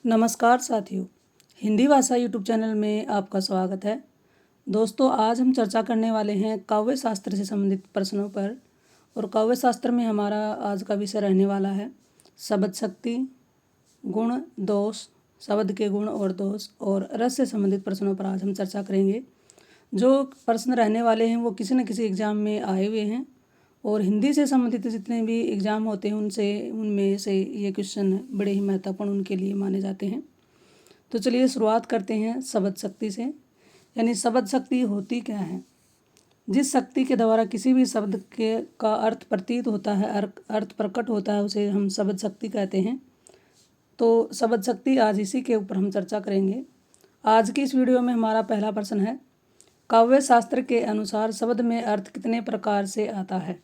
नमस्कार साथियों, हिंदी भाषा यूट्यूब चैनल में आपका स्वागत है। दोस्तों, आज हम चर्चा करने वाले हैं काव्य शास्त्र से संबंधित प्रश्नों पर। और काव्य शास्त्र में हमारा आज का विषय रहने वाला है शब्द शक्ति, गुण दोष, शब्द के गुण और दोष और रस से संबंधित प्रश्नों पर आज हम चर्चा करेंगे। जो प्रश्न रहने वाले हैं वो किसी न किसी एग्ज़ाम में आए हुए हैं और हिंदी से संबंधित जितने भी एग्ज़ाम होते हैं उनमें से ये क्वेश्चन बड़े ही महत्वपूर्ण उनके लिए माने जाते हैं। तो चलिए शुरुआत करते हैं शब्द शक्ति से। यानी शब्द शक्ति होती क्या है? जिस शक्ति के द्वारा किसी भी शब्द के का अर्थ प्रतीत होता है, अर्थ प्रकट होता है, उसे हम शब्द शक्ति कहते हैं। तो शब्द शक्ति आज इसी के ऊपर हम चर्चा करेंगे। आज की इस वीडियो में हमारा पहला प्रश्न है, काव्य शास्त्र के अनुसार शब्द में अर्थ कितने प्रकार से आता है?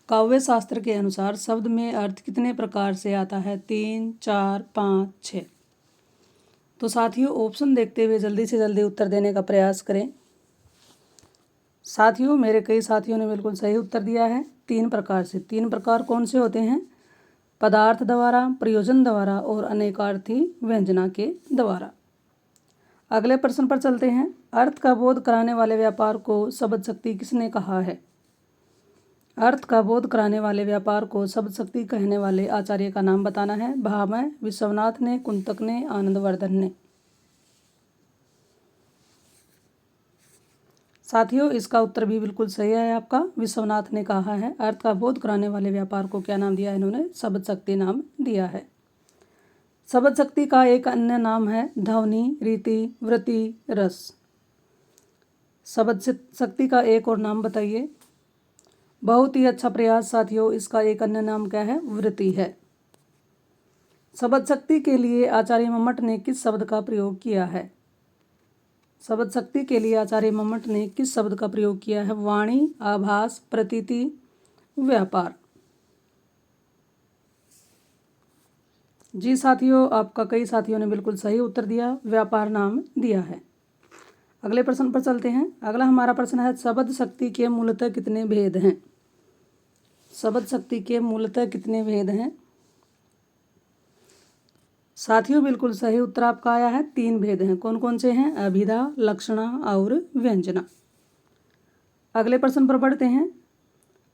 काव्य शास्त्र के अनुसार शब्द में अर्थ कितने प्रकार से आता है? 3, 4, 5, 6। तो साथियों, ऑप्शन देखते हुए जल्दी से जल्दी उत्तर देने का प्रयास करें। साथियों, मेरे कई साथियों ने बिल्कुल सही उत्तर दिया है। 3 प्रकार से। 3 प्रकार कौन से होते हैं? पदार्थ द्वारा, प्रयोजन द्वारा और अनेकार्थी व्यंजना के द्वारा। अगले प्रश्न पर चलते हैं। अर्थ का बोध कराने वाले व्यापार को शब्द शक्ति किसने कहा है? अर्थ का बोध कराने वाले व्यापार को शब्द शक्ति कहने वाले आचार्य का नाम बताना है। भामह, विश्वनाथ ने, कुंतक ने, आनंदवर्धन ने। साथियों, इसका उत्तर भी बिल्कुल सही है आपका। विश्वनाथ ने कहा है। अर्थ का बोध कराने वाले व्यापार को क्या नाम दिया है इन्होंने? शब्द शक्ति नाम दिया है। शब्द शक्ति का एक अन्य नाम है ध्वनि, रीति, वृत्ति, रस। शब्द शक्ति का एक और नाम बताइए। बहुत ही अच्छा प्रयास साथियों। इसका एक अन्य नाम क्या है? वृत्ति है। शब्द शक्ति के लिए आचार्य मम्मट ने किस शब्द का प्रयोग किया है? शब्द शक्ति के लिए आचार्य मम्मट ने किस शब्द का प्रयोग किया है? वाणी, आभास, प्रतीति, व्यापार। जी साथियों, आपका कई साथियों ने बिल्कुल सही उत्तर दिया, व्यापार नाम दिया है। अगले प्रश्न पर चलते हैं। अगला हमारा प्रश्न है, शब्द शक्ति के मूलतः कितने भेद हैं? शब्द शक्ति के मूलतः कितने भेद हैं? साथियों, बिल्कुल सही उत्तर आपका आया है। 3 भेद हैं। कौन कौन से हैं? अभिधा, लक्षणा और व्यंजना। अगले प्रश्न पर बढ़ते हैं।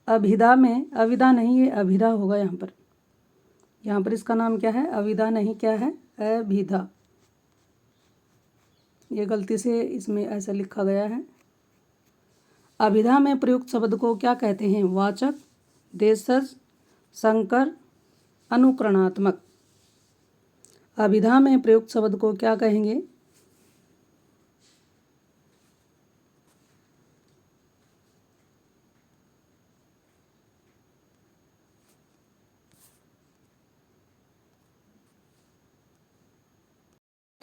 अभिधा में, अविदा नहीं, ये अभिधा होगा यहाँ पर इसका नाम क्या है? अविदा नहीं, क्या है? अभिधा। ये गलती से इसमें ऐसा लिखा गया है। अभिधा में प्रयुक्त शब्द को क्या कहते हैं? वाचक, देशज, संकर, अनुकरणात्मक। अभिधा में प्रयुक्त शब्द को क्या कहेंगे?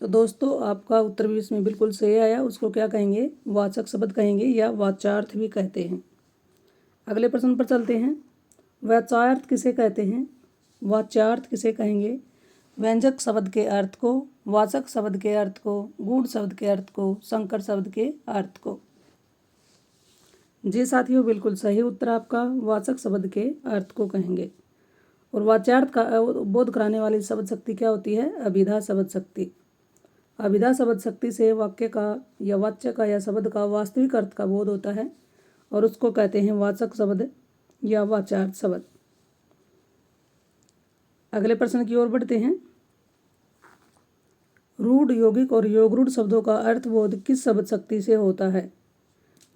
तो दोस्तों, आपका उत्तर भी इसमें बिल्कुल सही आया। उसको क्या कहेंगे? वाचक शब्द कहेंगे या वाच्यार्थ भी कहते हैं। अगले प्रश्न पर चलते हैं। वाच्यार्थ किसे कहते हैं? वाच्यार्थ किसे कहेंगे? व्यंजक शब्द के अर्थ को, वाचक शब्द के अर्थ को, गूढ़ शब्द के अर्थ को, संकर शब्द के अर्थ को। जी साथियों, बिल्कुल सही उत्तर आपका। वाचक शब्द के अर्थ को कहेंगे। और वाच्यार्थ का बोध कराने वाली शब्द शक्ति क्या होती है? अभिधा शब्द शक्ति। अभिधा शब्द शक्ति से वाक्य का या वाच्य का या शब्द का वास्तविक अर्थ का बोध होता है और उसको कहते हैं वाचक शब्द या वाच्यार्थ शब्द। अगले प्रश्न की ओर बढ़ते हैं। रूढ़, यौगिक और योगरूढ़ शब्दों का अर्थबोध किस शब्द शक्ति से होता है?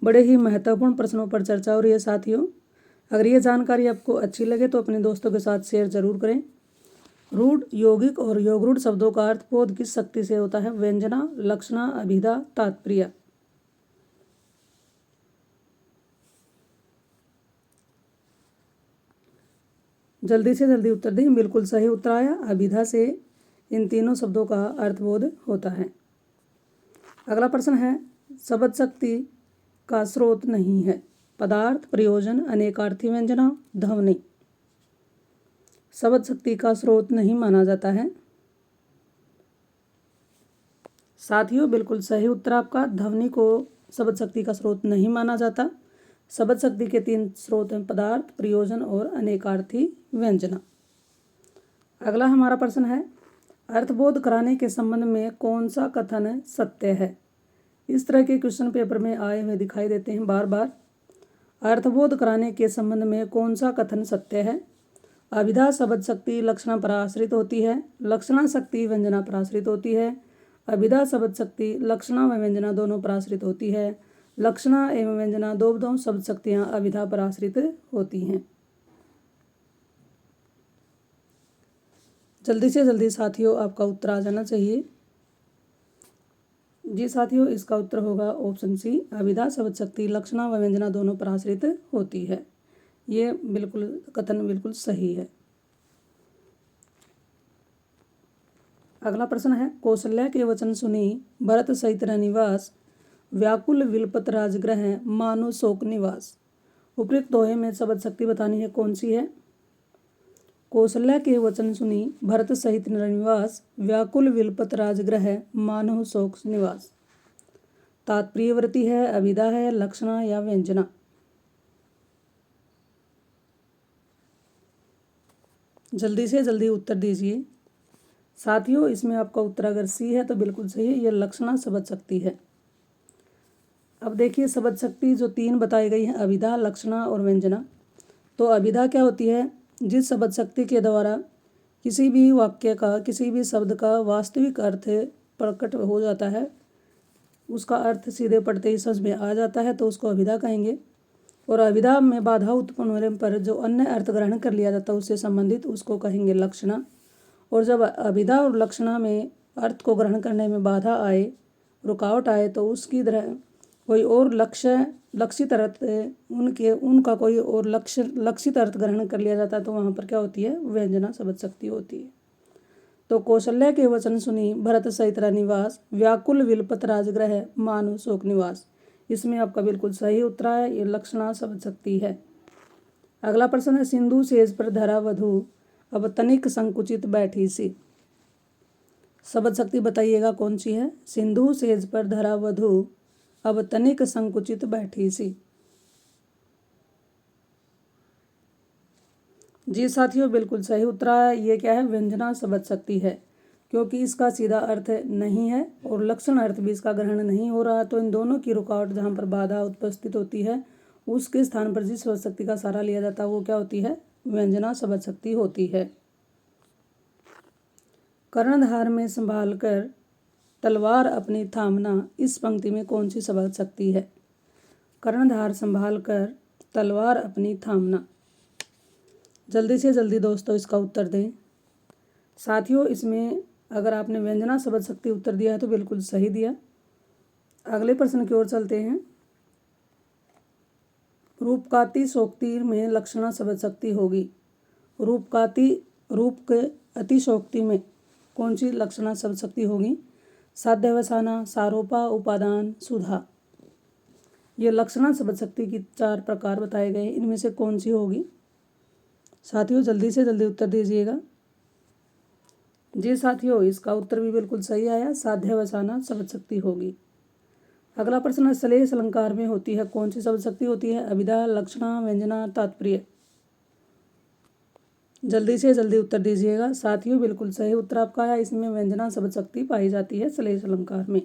बड़े ही महत्वपूर्ण प्रश्नों पर चर्चा हो रही है साथियों। अगर ये जानकारी आपको अच्छी लगे तो अपने दोस्तों के साथ शेयर जरूर करें। रूढ़, यौगिक और योगरूढ़ शब्दों का अर्थबोध किस शक्ति से होता है? व्यंजना, लक्षणा, अभिधा, तात्पर्य। जल्दी से जल्दी उत्तर दें। बिल्कुल सही उत्तर आया। अभिधा से इन तीनों शब्दों का अर्थबोध होता है। अगला प्रश्न है, शब्द शक्ति का स्रोत नहीं है? पदार्थ, प्रयोजन, अनेकार्थी व्यंजना, ध्वनि। शब्द शक्ति का स्रोत नहीं माना जाता है। साथियों, बिल्कुल सही उत्तर आपका। ध्वनि को शब्द शक्ति का स्रोत नहीं माना जाता। शब्द शक्ति के 3 स्रोत हैं, पदार्थ, प्रयोजन और अनेकार्थी व्यंजना। अगला हमारा प्रश्न है, अर्थबोध कराने के संबंध में कौन सा कथन सत्य है? इस तरह के क्वेश्चन पेपर में आए हुए दिखाई देते हैं बार बार। अर्थबोध कराने के संबंध में कौन सा कथन सत्य है? अभिधा शब्द शक्ति लक्षणा पर आश्रित होती है, लक्षणा शक्ति व्यंजना पर आश्रित होती है। अभिधा शब्द शक्ति लक्षणा व व्यंजना दोनों पर आश्रित होती है। लक्षणा एवं व्यंजना दो शब्द शक्तियाँ अभिधा पर आश्रित होती हैं। जल्दी से जल्दी साथियों आपका उत्तर आ जाना चाहिए। जी साथियों, इसका उत्तर होगा ऑप्शन सी, अभिधा शब्द शक्ति लक्षणा व व्यंजना दोनों पर आश्रित होती है। ये बिल्कुल कथन बिल्कुल सही है। अगला प्रश्न है, कौशल्या के वचन सुनी भरत सहित निवास, व्याकुल विलपत राजगृह मानो शोक निवास। उपयुक्त दोहे में शब्द शक्ति बतानी है, कौन सी है? कौशल्या के वचन सुनी भरत सहित निवास, व्याकुल विलपत राजगृह मानो शोक निवास। तात्पर्यवर्ती है, अभिधा है, लक्षणा या व्यंजना? जल्दी से जल्दी उत्तर दीजिए साथियों। इसमें आपका उत्तर अगर सी है तो बिल्कुल सही है, यह लक्षणा शब्द शक्ति है। अब देखिए शब्द शक्ति जो 3 बताई गई है, अभिधा, लक्षणा और व्यंजना। तो अभिधा क्या होती है? जिस शब्द शक्ति के द्वारा किसी भी वाक्य का, किसी भी शब्द का वास्तविक अर्थ प्रकट हो जाता है, उसका अर्थ सीधे पढ़ते ही समझ में आ जाता है, तो उसको अभिधा कहेंगे। और अभिधा में बाधा उत्पन्न होने पर जो अन्य अर्थ ग्रहण कर लिया जाता है उससे संबंधित, उसको कहेंगे लक्षणा। और जब अभिधा और लक्षणा में अर्थ को ग्रहण करने में बाधा आए, रुकावट आए, तो उसकी तरह कोई और लक्षित अर्थ उनका कोई और लक्षित अर्थ ग्रहण कर लिया जाता है, तो वहाँ पर क्या होती है? व्यंजना शब्द शक्ति होती है। तो कौशल्या के वचन सुनी भरत सहित निवास, व्याकुल विलपत राजगृह मानो शोक निवास। इसमें आपका बिल्कुल सही उत्तर है, ये लक्षणा शब्द शक्ति है। अगला प्रश्न है, सिंधु सेज पर धरा वधु, अब तनिक संकुचित बैठी सी। शब्द शक्ति बताइएगा कौन सी है? सिंधु सेज पर धरा वधु, अब तनिक संकुचित बैठी सी। जी साथियों, बिल्कुल सही उत्तर है। ये क्या है? व्यंजना शब्द शक्ति है, क्योंकि इसका सीधा अर्थ नहीं है और लक्षण अर्थ भी इसका ग्रहण नहीं हो रहा। तो इन दोनों की रुकावट जहाँ पर बाधा उपस्थित होती है, उसके स्थान पर जिस शब्द शक्ति का सहारा लिया जाता है वो क्या होती है? व्यंजना शब्द शक्ति होती है। कर्णधार में संभाल कर तलवार अपनी थामना, इस पंक्ति में कौन सी शब्द शक्ति है? कर्णधार संभाल कर तलवार अपनी थामना। जल्दी से जल्दी दोस्तों इसका उत्तर दें साथियों। इसमें अगर आपने व्यंजना शब्द शक्ति उत्तर दिया है तो बिल्कुल सही दिया। अगले प्रश्न की ओर चलते हैं। रूपकाती शोक्ति में लक्षणा शब्द शक्ति होगी। रूप के अतिशोक्ति में कौन सी लक्षणा शब्द शक्ति होगी? साध्यवसाना, सारोपा, उपादान, सुधा। ये लक्षणा शब्द शक्ति की 4 प्रकार बताए गए हैं, इनमें से कौन सी होगी? साथियों जल्दी से जल्दी उत्तर दीजिएगा। जी साथियों, इसका उत्तर भी बिल्कुल सही आया, साध्यवसाना शब्द शक्ति होगी। अगला प्रश्न है, श्लेष अलंकार में होती है कौन सी शब्द शक्ति होती है? अभिधा, लक्षणा, व्यंजना, तात्पर्य। जल्दी से जल्दी उत्तर दीजिएगा साथियों। बिल्कुल सही उत्तर आपका है, इसमें व्यंजना शब्द शक्ति पाई जाती है श्लेष अलंकार में।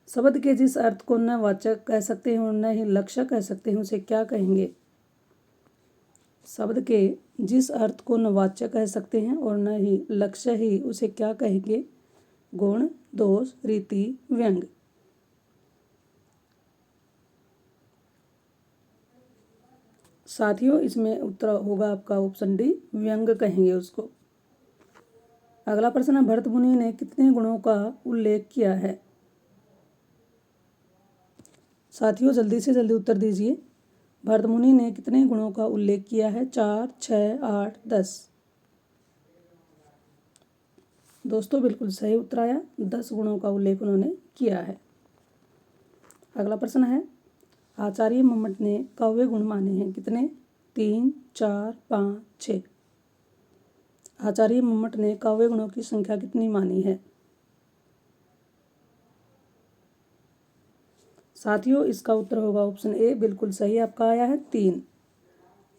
शब्द के जिस अर्थ को न वाचक कह सकते हैं और न ही लक्ष्य कह सकते हैं उसे क्या कहेंगे? शब्द के जिस अर्थ को न वाचक कह सकते हैं और न ही लक्ष्य ही, उसे क्या कहेंगे? गुण, दोष, रीति, व्यंग। साथियों इसमें उत्तर होगा आपका ऑप्शन डी, व्यंग कहेंगे उसको। अगला प्रश्न है, भरत मुनि ने कितने गुणों का उल्लेख किया है? साथियों जल्दी से जल्दी उत्तर दीजिए। भरत मुनि ने कितने गुणों का उल्लेख किया है? 4, 6, 8, 10। दोस्तों बिल्कुल सही उत्तर आया, 10 गुणों का उल्लेख उन्होंने किया है। अगला प्रश्न है, आचार्य मम्मट ने काव्य गुण माने हैं कितने? 3, 4, 5, 6। आचार्य मम्मट ने काव्य गुणों की संख्या कितनी मानी है? साथियों इसका उत्तर होगा ऑप्शन ए, बिल्कुल सही आपका आया है, 3।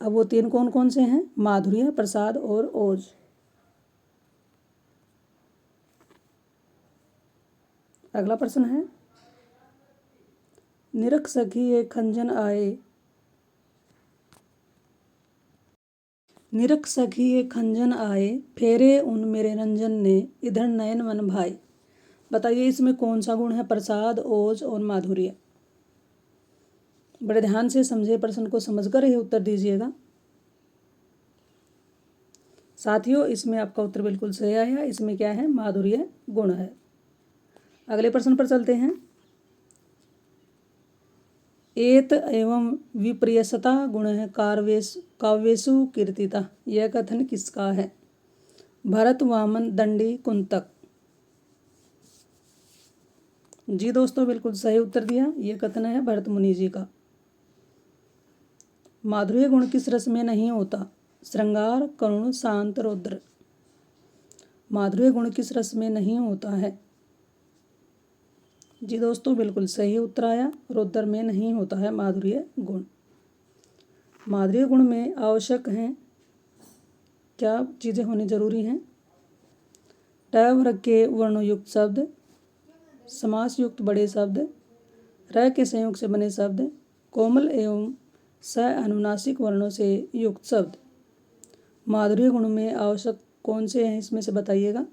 अब वो 3 कौन कौन से हैं? माधुर्य, प्रसाद और ओज। अगला प्रश्न है, निरख सखी एक खंजन आए, निरख सखी एक खंजन आए, फेरे उन मेरे रंजन ने, इधर नयन मन भाए। बताइए इसमें कौन सा गुण है? प्रसाद, ओज और माधुर्य। बड़े ध्यान से समझे, प्रश्न को समझकर ही उत्तर दीजिएगा। साथियों इसमें आपका उत्तर बिल्कुल सही आया। इसमें क्या है? माधुर्य गुण है। अगले प्रश्न पर चलते हैं। एत एवं विप्रियसता गुण है काव्येषु कीर्तिता। यह कथन किसका है? भरत, वामन, दंडी, कुंतक। जी दोस्तों बिल्कुल सही उत्तर दिया। यह कथन है भरत मुनि जी का। माधुर्य गुण किस रस में नहीं होता? श्रृंगार, करुण, शांत, रौद्र। माधुर्य गुण किस रस में नहीं होता है? जी दोस्तों बिल्कुल सही उत्तर आया। रौद्र में नहीं होता है माधुर्य गुण। माधुर्य गुण में आवश्यक हैं क्या चीज़ें होनी जरूरी हैं? ट वर्ग के वर्णयुक्त शब्द, समास युक्त बड़े शब्द, र के संयोग से बने शब्द, कोमल एवं स अनुनासिक वर्णों से युक्त शब्द। माधुर्य गुण में आवश्यक कौन से हैं इसमें से बताइएगा।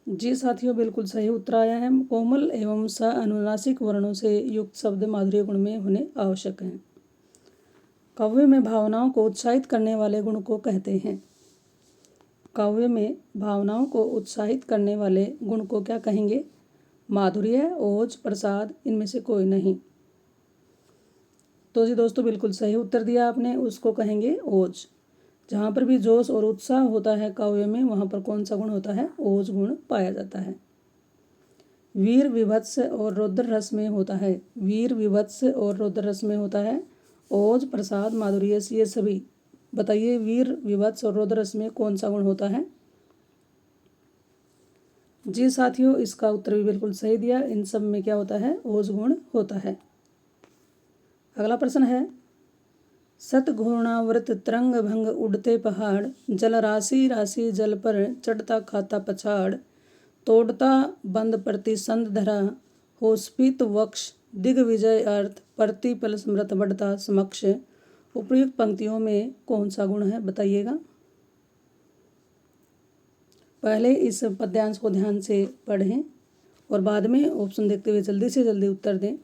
जी साथियों बिल्कुल सही उत्तर आया है। कोमल एवं स अनुनासिक वर्णों से युक्त शब्द माधुर्य गुण में होने आवश्यक हैं। काव्य में भावनाओं को उत्साहित करने वाले गुण को कहते हैं। काव्य में भावनाओं को उत्साहित करने वाले गुण को क्या कहेंगे? माधुर्य, ओज, प्रसाद, इनमें से कोई नहीं। तो जी दोस्तों बिल्कुल सही उत्तर दिया आपने। उसको कहेंगे ओज। जहाँ पर भी जोश और उत्साह होता है काव्य में, वहाँ पर कौन सा गुण होता है? ओज गुण पाया जाता है। वीर, विभत्स और रौद्र रस में होता है। वीर, विभत्स और रौद्र रस में होता है ओज, प्रसाद, माधुर्य, ये सभी। बताइए वीर, विभत्स और रौद्र रस में कौन सा गुण होता है? जी साथियों इसका उत्तर भी बिल्कुल सही दिया। इन सब में क्या होता है? ओज गुण होता है। अगला प्रश्न है, सत घूर्णावृत तरंग भंग उड़ते पहाड़, जल राशि राशि जल पर चढ़ता खाता पछाड़, तोड़ता बंद प्रति संद धरा, होस्पित वक्ष दिग्विजय अर्थ, प्रतिपल स्मृत बढ़ता समक्ष। उपयुक्त पंक्तियों में कौन सा गुण है? बताइएगा। पहले इस पद्यांश को ध्यान से पढ़ें और बाद में ऑप्शन देखते हुए जल्दी से जल्दी उत्तर दें।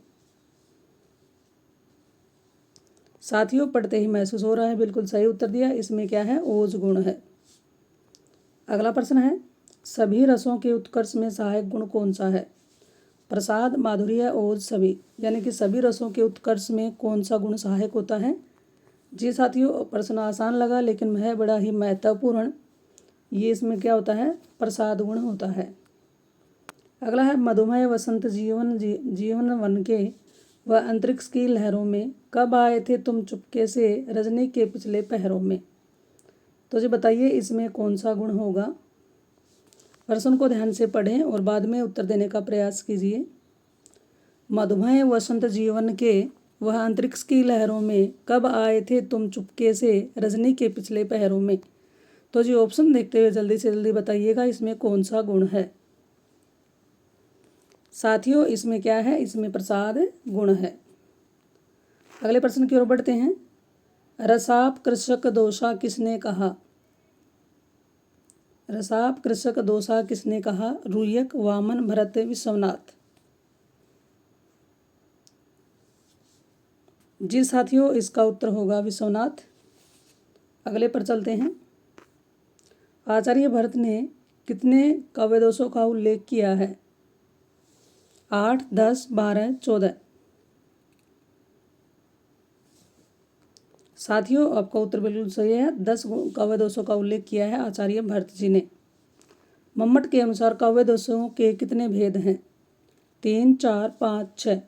साथियों पढ़ते ही महसूस हो रहा है बिल्कुल सही उत्तर दिया। इसमें क्या है? ओज गुण है। अगला प्रश्न है, सभी रसों के उत्कर्ष में सहायक गुण कौन सा है? प्रसाद, माधुर्य, ओज, सभी। यानी कि सभी रसों के उत्कर्ष में कौन सा गुण सहायक होता है? जी साथियों प्रश्न आसान लगा लेकिन है बड़ा ही महत्वपूर्ण। ये इसमें क्या होता है? प्रसाद गुण होता है। अगला है, मधुमय वसंत जीवन वन के व अंतरिक्ष की लहरों में, कब आए थे तुम चुपके से रजनी के पिछले पहरों में। तो जी बताइए इसमें कौन सा गुण होगा? प्रश्न को ध्यान से पढ़ें और बाद में उत्तर देने का प्रयास कीजिए। मधुमय वसंत जीवन के वह अंतरिक्ष की लहरों में, कब आए थे तुम चुपके से रजनी के पिछले पहरों में। तो जी ऑप्शन देखते हुए जल्दी से जल्दी बताइएगा इसमें कौन सा गुण है। साथियों इसमें क्या है? इसमें प्रसाद गुण है। अगले प्रश्न की ओर बढ़ते हैं। रसाप कृषक दोषा किसने कहा? रसाप कृषक दोषा किसने कहा? रूयक, वामन, भरत, विश्वनाथ। जी साथियों इसका उत्तर होगा विश्वनाथ। अगले पर चलते हैं। आचार्य भरत ने कितने काव्य दोषों का उल्लेख किया है? 8, 10, 12, 14। साथियों आपका उत्तर बिल्कुल सही है। 10 काव्य दोषों का उल्लेख किया है आचार्य भरत जी ने। मम्मट के अनुसार काव्य दोषों के कितने भेद हैं? 3, 4, 5, 6।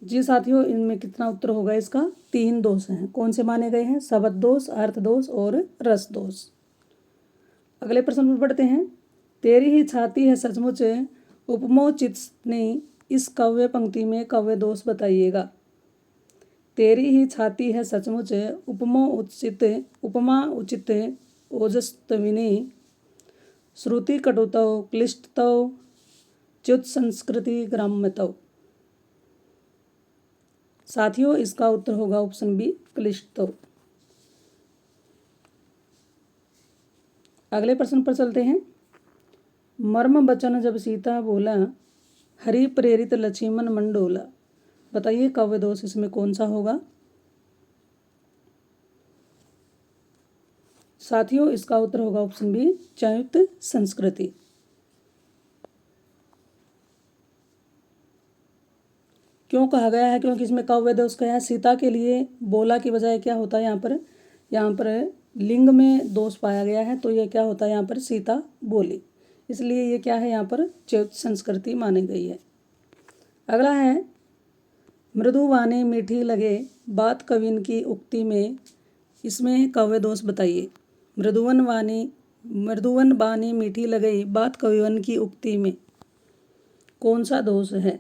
जी साथियों इनमें कितना उत्तर होगा इसका? 3 दोष हैं। कौन से माने गए हैं? शब्द दोष, अर्थ दोष और रस दोष। अगले प्रश्न पर बढ़ते हैं। तेरी ही छाती है सचमुच उपमोचित ने, इस काव्य पंक्ति में काव्य दोष बताइएगा। तेरी ही छाती है सचमुच उपमा उचित ओजस्विनी। श्रुति कटुतौ क्लिष्टतौ च्युत संस्कृति ग्राम्यतौ। साथियों, इसका उत्तर होगा ऑप्शन बी, क्लिष्टतौ। अगले प्रश्न पर चलते हैं। मर्म बचन जब सीता बोला, हरि प्रेरित लक्ष्मण मन डोला। बताइए काव्य दोष इसमें कौन सा होगा। साथियों, इसका उत्तर होगा ऑप्शन बी, च्युत संस्कृति। क्यों कहा गया है? क्योंकि इसमें काव्य दोष क्या है, सीता के लिए बोला की बजाय क्या होता है यहाँ पर लिंग में दोष पाया गया है, तो ये क्या होता है यहाँ पर सीता बोली, इसलिए ये क्या है यहाँ पर च्युत संस्कृति मानी गई है। अगला है, मृदु वाणी मीठी लगे बात कविन की उक्ति में। इसमें काव्य दोष बताइए। मृदुवन वाणी मीठी लगे बात कविवन की उक्ति में, कौन सा दोष है?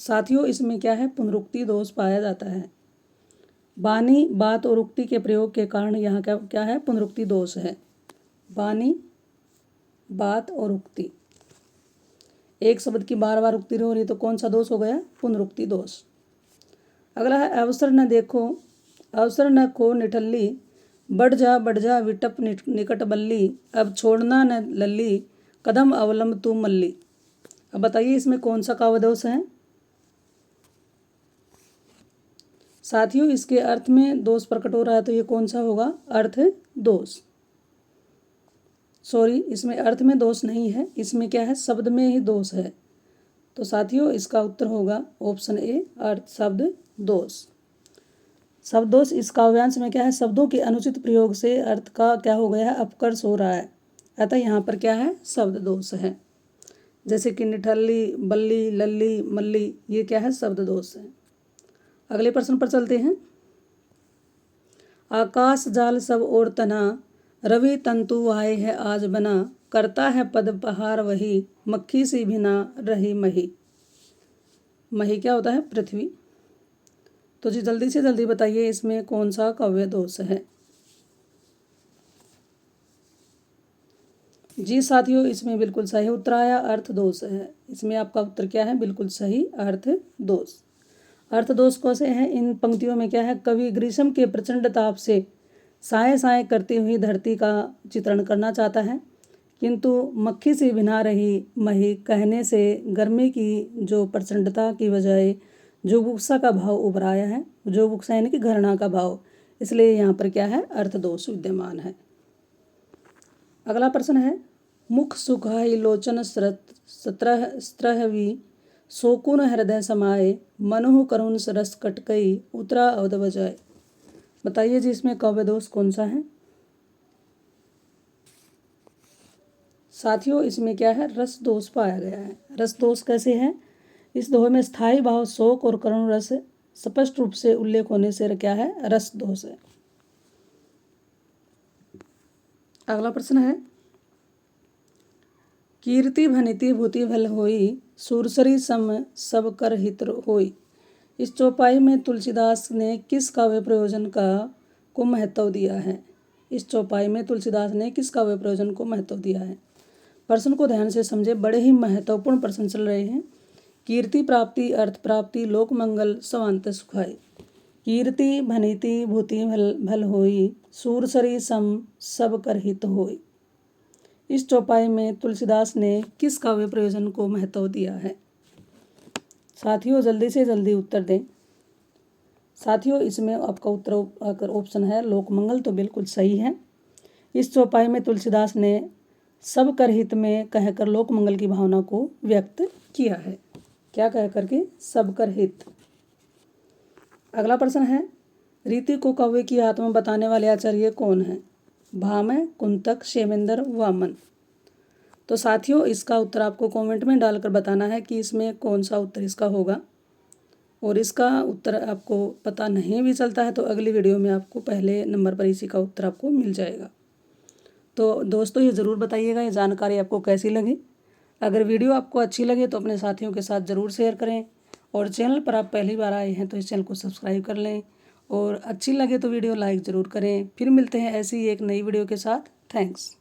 साथियों, इसमें क्या है, पुनरुक्ति दोष पाया जाता है। वाणी, बात और उक्ति के प्रयोग के कारण यहाँ क्या है, पुनरुक्ति दोष है। वाणी, बात और उक्ति, एक शब्द की बार बार उक्ति हो रही तो कौन सा दोष हो गया, पुनरुक्ति दोष। अगला है, अवसर न खो निठल्ली बढ़ जा विटप निकट बल्ली। अब छोड़ना न लल्ली कदम अवलंब तू मल्ली। अब बताइए इसमें कौन सा काव्य दोष है। साथियों, इसके अर्थ में दोष प्रकट हो रहा है, तो ये कौन सा होगा, अर्थ दोष। सॉरी, इसमें अर्थ में दोष नहीं है, इसमें क्या है, शब्द में ही दोष है। तो साथियों, इसका उत्तर होगा ऑप्शन ए, अर्थ शब्द दोष। शब्द दोष इस काव्यांश में क्या है, शब्दों के अनुचित प्रयोग से अर्थ का क्या हो गया है, अपकर्ष हो रहा है, अतः यहाँ पर क्या है, शब्द दोष है। जैसे कि निठल्ली, बल्ली, लल्ली, मल्ली, ये क्या है, शब्द दोष है। अगले प्रश्न पर चलते हैं। आकाश जाल सब और तना रवि तंतु वाहे है आज बना। करता है पद पहार वही मक्खी सी भिना रही मही। मही क्या होता है, पृथ्वी। तो जी जल्दी से जल्दी बताइए इसमें कौन सा काव्य दोष है। जी साथियों, इसमें बिल्कुल सही उत्तर आया, अर्थ दोष है। इसमें आपका उत्तर क्या है, बिल्कुल सही, अर्थ दोष। अर्थ दोष कैसे है, इन पंक्तियों में क्या है, कवि ग्रीष्म के प्रचंड ताप से साए साए करती हुई धरती का चित्रण करना चाहता है, किंतु मक्खी सी भिना रही मही कहने से गर्मी की जो प्रचंडता की बजाय जुगुप्सा का भाव उभराया है, जुगुप्सा यानी कि घृणा का भाव, इसलिए यहाँ पर क्या है, अर्थ दोष विद्यमान है। अगला प्रश्न है, मुख सुखाई लोचन स्त्रहवी शोकुन हृदय समाये मनुह करुण रस कटकई उतरा अवध बजाए। बताइए जी इसमें काव्य दोष कौन सा है। साथियों, इसमें क्या है, रस दोष पाया गया है। रस दोष कैसे है, इस दोहे में स्थायी भाव शोक और करुण रस स्पष्ट रूप से उल्लेख होने से क्या है, रस दोष है। अगला प्रश्न है, कीर्ति भनिति भूति भल होई सुरसरी सम सब कर हित होई। इस चौपाई में तुलसीदास ने किस काव्य प्रयोजन को महत्व दिया है। इस चौपाई में तुलसीदास ने किस काव्य प्रयोजन को महत्व दिया है। प्रश्न को ध्यान से समझे, बड़े ही महत्वपूर्ण प्रश्न चल रहे हैं। कीर्ति प्राप्ति, अर्थ प्राप्ति, लोक मंगल, स्वांत सुखाय। कीर्ति भनिति भूति भल होई सुरसरी सम सब कर हित होई। इस चौपाई में तुलसीदास ने किस काव्य प्रयोजन को महत्व दिया है। साथियों, जल्दी से जल्दी उत्तर दें। साथियों, इसमें आपका उत्तर अगर ऑप्शन है लोकमंगल, तो बिल्कुल सही है। इस चौपाई में तुलसीदास ने सब कर हित में कहकर लोकमंगल की भावना को व्यक्त किया है। क्या कह करके, सब कर हित। अगला प्रश्न है, रीति को काव्य की आत्मा बताने वाले आचार्य कौन है। भामह, कुंतक, क्षेमेंद्र, वामन। तो साथियों, इसका उत्तर आपको कमेंट में डालकर बताना है कि इसमें कौन सा उत्तर इसका होगा। और इसका उत्तर आपको पता नहीं भी चलता है तो अगली वीडियो में आपको पहले नंबर पर इसी का उत्तर आपको मिल जाएगा। तो दोस्तों, ये ज़रूर बताइएगा ये जानकारी आपको कैसी लगी। अगर वीडियो आपको अच्छी लगे तो अपने साथियों के साथ ज़रूर शेयर करें और चैनल पर आप पहली बार आए हैं तो इस चैनल को सब्सक्राइब कर लें और अच्छी लगे तो वीडियो लाइक ज़रूर करें। फिर मिलते हैं ऐसी ही एक नई वीडियो के साथ। थैंक्स।